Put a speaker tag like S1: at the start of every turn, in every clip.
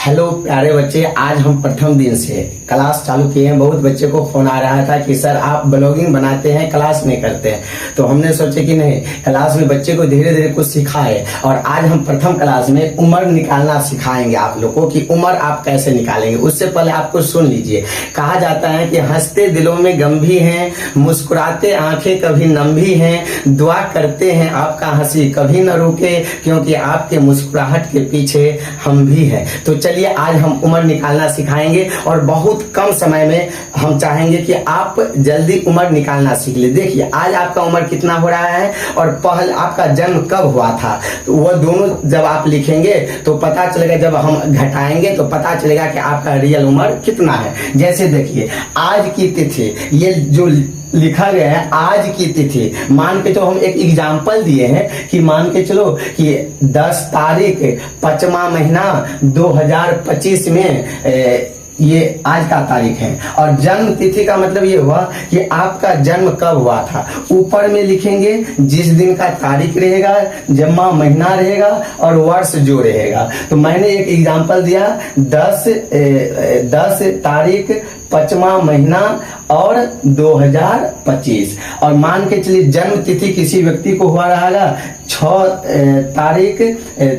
S1: Hello प्यारे बच्चे, आज हम प्रथम दिन से क्लास चालू किए हैं। बहुत बच्चे को फोन आ रहा था कि सर आप ब्लॉगिंग बनाते हैं, क्लास नहीं करते हैं। तो हमने सोचे कि नहीं, क्लास में बच्चे को धीरे धीरे कुछ सिखाए। और आज हम प्रथम क्लास में उम्र निकालना सिखाएंगे आप लोगों को कि उम्र आप कैसे निकालेंगे। उससे पहले आपको सुन लीजिए, कहा जाता है कि हंसते दिलों में गम भी हैं, मुस्कुराते आंखें कभी नम भी हैं, दुआ करते हैं आपका हंसी कभी न रुके, क्योंकि आपके मुस्कुराहट के पीछे हम भी हैं। तो चलिए आज हम उम्र निकालना सिखाएंगे और बहुत कम समय में हम चाहेंगे कि आप जल्दी उम्र निकालना सीख ले। देखिए आज आपका उम्र कितना हो रहा है और पहले आपका जन्म कब हुआ था, तो वो दोनों जब आप लिखेंगे तो पता चलेगा। जब हम घटाएंगे तो पता चलेगा कि आपका रियल उम्र कितना है। जैसे देखिए आज की तिथि, ये जो लिखा गया है आज की तिथि, मान के तो हम एक एग्जाम्पल दिए हैं कि मान के चलो कि 10 तारीख 5वां महीना 2025 में ये आज का तारीख है। और जन्म तिथि का मतलब ये हुआ कि आपका जन्म कब हुआ था। ऊपर में लिखेंगे जिस दिन का तारीख रहेगा, जन्मा महीना रहेगा और वर्ष जो रहेगा। तो मैंने एक एग्जांपल दिया 10 तारीख 5वां महीना और 2025। और मान के चलिए जन्म तिथि किसी व्यक्ति को हुआ रहेगा 6 तारीख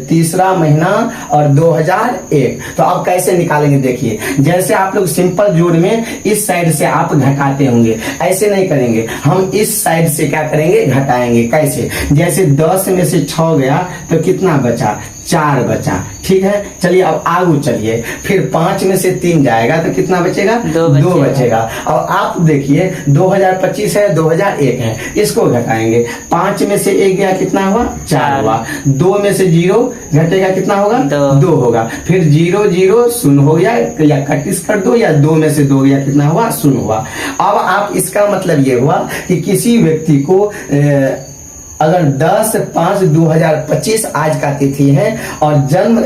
S1: 3रा महीना और 2001। तो अब कैसे निकालेंगे देखिए, जैसे आप लोग सिंपल जोड़ में इस साइड से आप घटाते होंगे, ऐसे नहीं करेंगे। हम इस साइड से क्या करेंगे, घटाएंगे। कैसे, जैसे 10 में से 6 गया तो कितना बचा, 4 बचा। ठीक है, चलिए अब आगू चलिए। फिर 5 में से 3 जाएगा तो कितना बचेगा, 2 बचेगा। और आप देखिए 2025 है, 2001 है, इसको घटाएंगे। 5 में से 1 गया कितना हुआ, 4 हुआ। 2 में से 0 घटेगा कितना होगा, 2 होगा। फिर 0 0 शून्य हो गया, या 31 कर दो, या 2 में से 2 गया कितना हुआ, शून्य हुआ। अब आप इसका मतलब ये हुआ कि किसी व्यक्ति को अगर 10/5/2025 आज का तिथि है और जन्म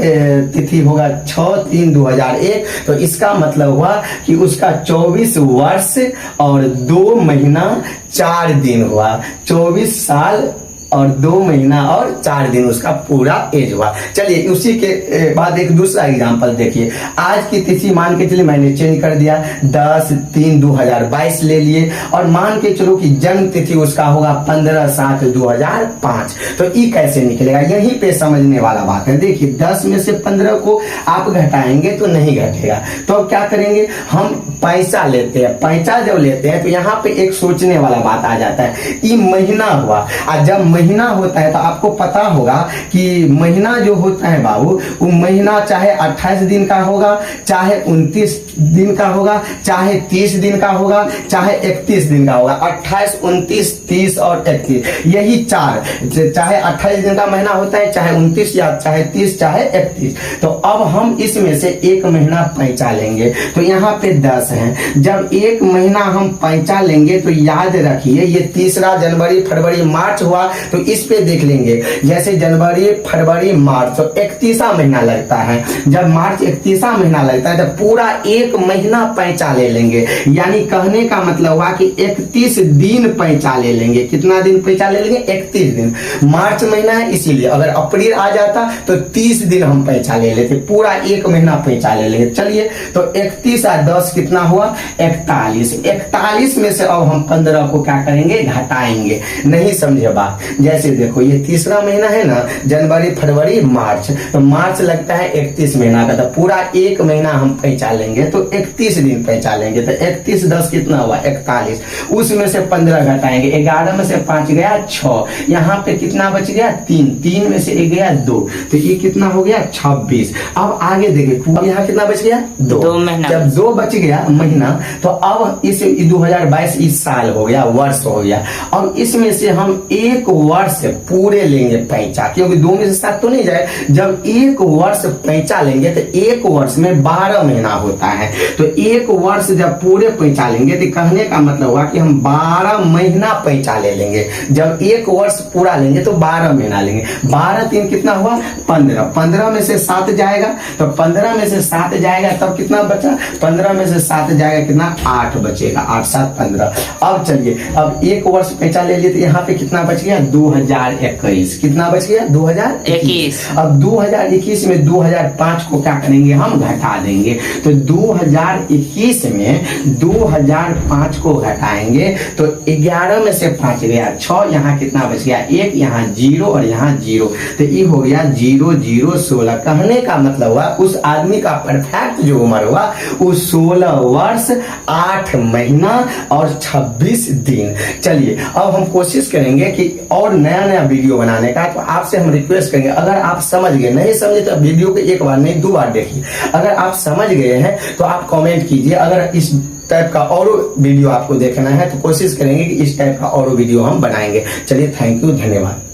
S1: तिथि होगा 6/3/2001, तो इसका मतलब हुआ कि उसका 24 वर्ष और 2 महीना 4 दिन हुआ। 24 साल और 2 महीना और 4 दिन उसका पूरा एज हुआ। चलिए उसी के बाद एक दूसरा एग्जांपल देखिए। आज की तिथि मान के चलिए मैंने चेंज कर दिया, 10/3/2022 ले लिए। और मान के चलो कि जन्म तिथि उसका होगा 15/7/2005। तो ये कैसे निकलेगा, यहीं पे समझने वाला बात है। देखिए 10 में से 15 को आप घटाएंगे तो नहीं घटेगा। तो अब क्या करेंगे, हम पैसा लेते हैं। पैसा जब लेते हैं तो यहाँ पे एक सोचने वाला बात आ जाता है। ये महीना हुआ, और जब महीना होता है तो आपको पता होगा कि महीना जो होता है बाबू, वो महीना चाहे 28 दिन का होगा, चाहे 29 दिन का होगा, चाहे 30 दिन का होगा, चाहे 31 दिन का होगा। 28, 29, 30 और 31, यही 4, चाहे 28 दिन का महीना होता है, चाहे 29 या चाहे 30 चाहे 31। तो अब हम इसमें से एक महीना पैंचा लेंगे। तो यहाँ पे 10 है। जब एक महीना हम पैंचा लेंगे तो याद रखिए ये 3रा जनवरी फरवरी मार्च हुआ, तो इस पे देख लेंगे। जैसे जनवरी फरवरी मार्च तो 31वां महीना लगता है। जब मार्च 31वां महीना लगता है तो पूरा एक महीना पैंचा ले लेंगे। यानी कहने का मतलब हुआ कि 31 दिन पैंचा ले लेंगे। कितना दिन पैंचा ले लेंगे, 31 दिन। मार्च महीना है इसीलिए, अगर अप्रैल आ जाता तो 30 दिन हम पैंचा ले लेते, पूरा एक महीना पैंचा ले लेंगे। चलिए तो 31 और 10 कितना हुआ, 41। 41 में से अब हम 15 को क्या करेंगे, घटाएंगे। नहीं समझे बात, जैसे देखो ये 3रा महीना है ना, जनवरी फरवरी मार्च, तो मार्च लगता है 31 महीना का, तो पूरा एक महीना हम पैंचा लेंगे तो 31 दिन पैंचा लेंगे। तो 31 10 कितना हुआ, 41। उसमें से 15 घटाएंगे, 11 में से 5 गया 6, यहाँ पे कितना बच गया, 3 में से 1 गया 2, तो ये कितना हो गया, 26। अब आगे देखिए, अब यहाँ कितना बच गया, 2 महीना। जब 2 बच गया महीना तो अब इस 2022 इस साल हो गया, वर्ष हो गया। अब इसमें से हम एक वर्ष पूरे लेंगे पैंचा, क्योंकि 2 में से 7 तो नहीं जाए। जब एक वर्ष पैंचा लेंगे तो एक वर्ष में 12 महीना होता है। तो एक वर्ष जब पूरे पैंचा लेंगे तो कहने का मतलब हुआ कि हम 12 महीना पैंचा ले लेंगे। जब एक वर्ष पूरा लेंगे तो 12 महीना लेंगे। 12 3 कितना हुआ, 15। 15 में से 7 जाएगा, तो 15 में से 7 जाएगा तब कितना बचा, 15 में से 7 जाएगा कितना, 8 बचेगा। 8 7 15। अब चलिए अब एक वर्ष पैंचा ले लिए तो यहाँ पे कितना बच गया, 2 2021। कितना बच गया? 2021। अब 2021 में 2005 को क्या करेंगे? हम घटा देंगे। तो 2021 में 2005 को घटाएंगे तो 11 में से 5 गया 6, यहाँ कितना बच गया? 1, यहाँ 0 और यहाँ 0, तो ये हो गया 0 0 16। कहने का मतलब हुआ उस आदमी का परफेक्ट जो उम्र हुआ वो 16 वर्ष 8 महीना और 26 दिन। चलिए अब हम कोशिश करेंगे कि और नया नया वीडियो बनाने का। तो आपसे हम रिक्वेस्ट करेंगे, अगर आप समझ गए, नहीं समझे तो वीडियो को एक बार नहीं 2 बार देखिए। अगर आप समझ गए हैं तो आप कमेंट कीजिए। अगर इस टाइप का और वीडियो आपको देखना है तो कोशिश करेंगे कि इस टाइप का और वीडियो हम बनाएंगे। चलिए, थैंक यू, धन्यवाद।